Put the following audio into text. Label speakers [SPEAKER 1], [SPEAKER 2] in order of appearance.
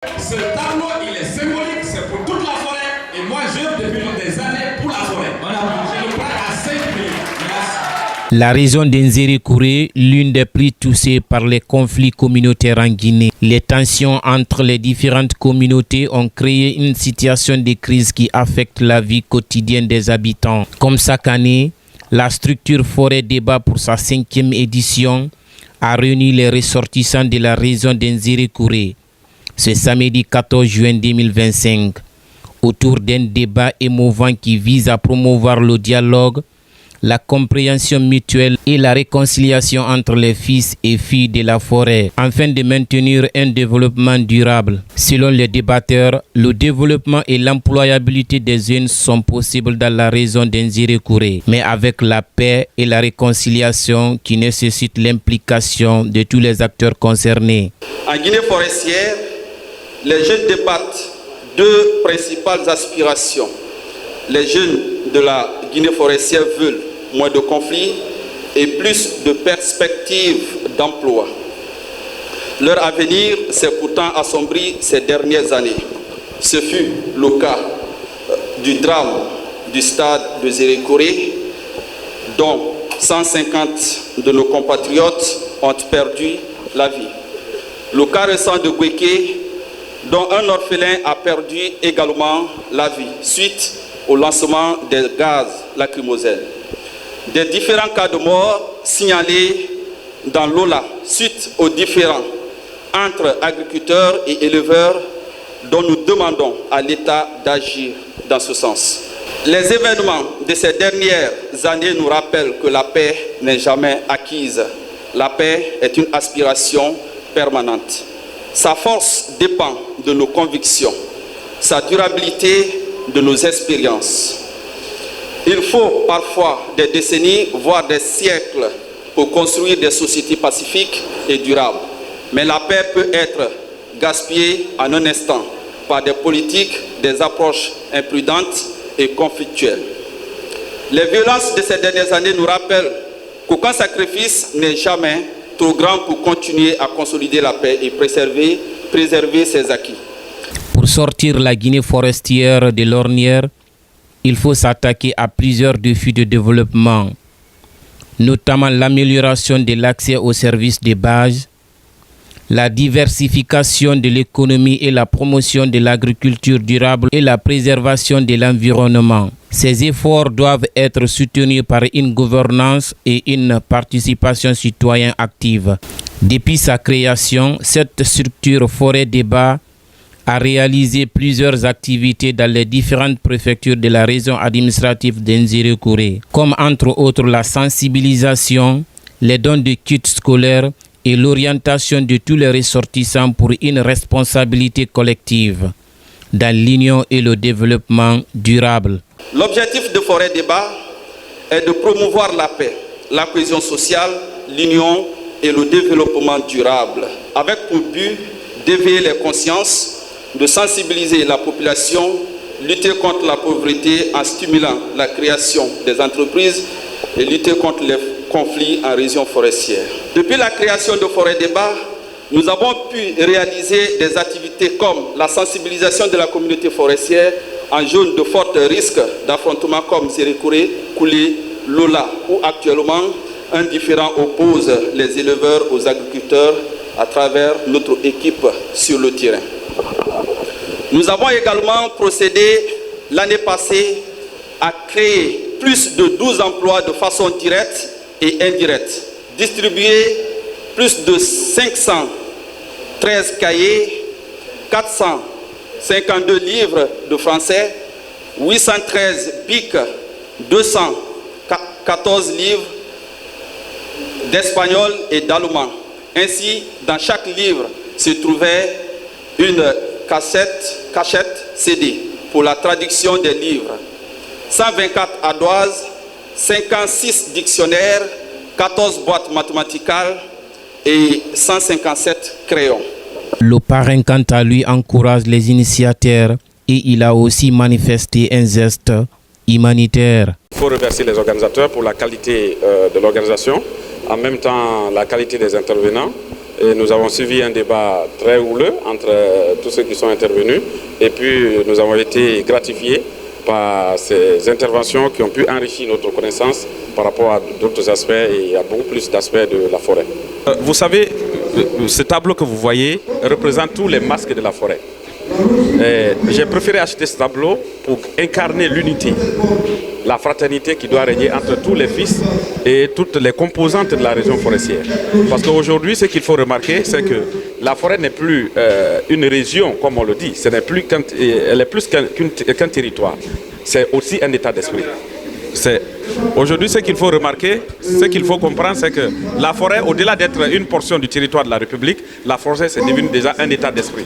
[SPEAKER 1] Ce tableau, il est symbolique, c'est pour toute la forêt. Et moi, j'œuvre depuis des années pour la forêt. Je le prends à 5 minutes. Merci.
[SPEAKER 2] La région d'Nzérékouré, l'une des plus touchées par les conflits communautaires en Guinée. Les tensions entre les différentes communautés ont créé une situation de crise qui affecte la vie quotidienne des habitants. Comme chaque année, la structure Forêt Débat pour sa 5e édition a réuni les ressortissants de la région d'Nzérékouré ce samedi 14 juin 2025 autour d'un débat émouvant qui vise à promouvoir le dialogue, la compréhension mutuelle et la réconciliation entre les fils et filles de la forêt afin de maintenir un développement durable. Selon les débatteurs, le développement et l'employabilité des jeunes sont possibles dans la région d'Nzérékouré, mais avec la paix et la réconciliation qui nécessitent l'implication de tous les acteurs concernés.
[SPEAKER 3] En Guinée forestière, les jeunes débattent deux principales aspirations. Les jeunes de la Guinée forestière veulent moins de conflits et plus de perspectives d'emploi. Leur avenir s'est pourtant assombri ces dernières années. Ce fut le cas du drame du stade de Nzérékouré, dont 150 de nos compatriotes ont perdu la vie. Le cas récent de Gouéké, dont un orphelin a perdu également la vie suite au lancement des gaz lacrymogènes. Des différents cas de mort signalés dans l'Ola suite aux différends entre agriculteurs et éleveurs dont nous demandons à l'État d'agir dans ce sens. Les événements de ces dernières années nous rappellent que la paix n'est jamais acquise. La paix est une aspiration permanente. Sa force dépend de nos convictions, sa durabilité de nos expériences. Il faut parfois des décennies, voire des siècles pour construire des sociétés pacifiques et durables. Mais la paix peut être gaspillée en un instant par des politiques, des approches imprudentes et conflictuelles. Les violences de ces dernières années nous rappellent qu'aucun sacrifice n'est jamais trop grand pour continuer à consolider la paix et préserver ses acquis.
[SPEAKER 2] Pour sortir la Guinée forestière de l'ornière, il faut s'attaquer à plusieurs défis de développement, notamment l'amélioration de l'accès aux services de base, la diversification de l'économie et la promotion de l'agriculture durable et la préservation de l'environnement. Ces efforts doivent être soutenus par une gouvernance et une participation citoyenne active. Depuis sa création, cette structure Forêt Débat a réalisé plusieurs activités dans les différentes préfectures de la région administrative d'Nzérékouré, comme entre autres la sensibilisation, les dons de kits scolaires et l'orientation de tous les ressortissants pour une responsabilité collective dans l'union et le développement durable.
[SPEAKER 3] L'objectif de Forêt Débat est de promouvoir la paix, la cohésion sociale, l'union et le développement durable, avec pour but d'éveiller les consciences, de sensibiliser la population, lutter contre la pauvreté en stimulant la création des entreprises et lutter contre les conflits en région forestière. Depuis la création de Forêt Débat, nous avons pu réaliser des activités comme la sensibilisation de la communauté forestière en zone de fort risque d'affrontement comme Nzérékouré, Koulé, Lola, où actuellement un différend oppose les éleveurs aux agriculteurs à travers notre équipe sur le terrain. Nous avons également procédé l'année passée à créer plus de 12 emplois de façon directe et indirecte, distribuer plus de 513 cahiers, 452 livres de français, 813 bics, 214 livres d'espagnol et d'allemand. Ainsi, dans chaque livre se trouvait une cachette CD pour la traduction des livres, 124 ardoises, 56 dictionnaires, 14 boîtes mathématicales et 157 crayons.
[SPEAKER 2] Le parrain, quant à lui, encourage les initiateurs et il a aussi manifesté un geste humanitaire.
[SPEAKER 4] Il faut remercier les organisateurs pour la qualité de l'organisation, en même temps la qualité des intervenants. Et nous avons suivi un débat très houleux entre tous ceux qui sont intervenus. Et puis nous avons été gratifiés par ces interventions qui ont pu enrichir notre connaissance par rapport à d'autres aspects et à beaucoup plus d'aspects de la forêt. Vous savez, ce tableau que vous voyez représente tous les masques de la forêt. J'ai préféré acheter ce tableau pour incarner l'unité, la fraternité qui doit régner entre tous les fils et toutes les composantes de la région forestière. Parce qu'aujourd'hui, ce qu'il faut remarquer, c'est que la forêt n'est plus une région, comme on le dit, elle est plus qu'un territoire, c'est aussi un état d'esprit. Aujourd'hui, ce qu'il faut remarquer, ce qu'il faut comprendre, c'est que la forêt, au-delà d'être une portion du territoire de la République, la forêt, c'est devenu déjà un état d'esprit.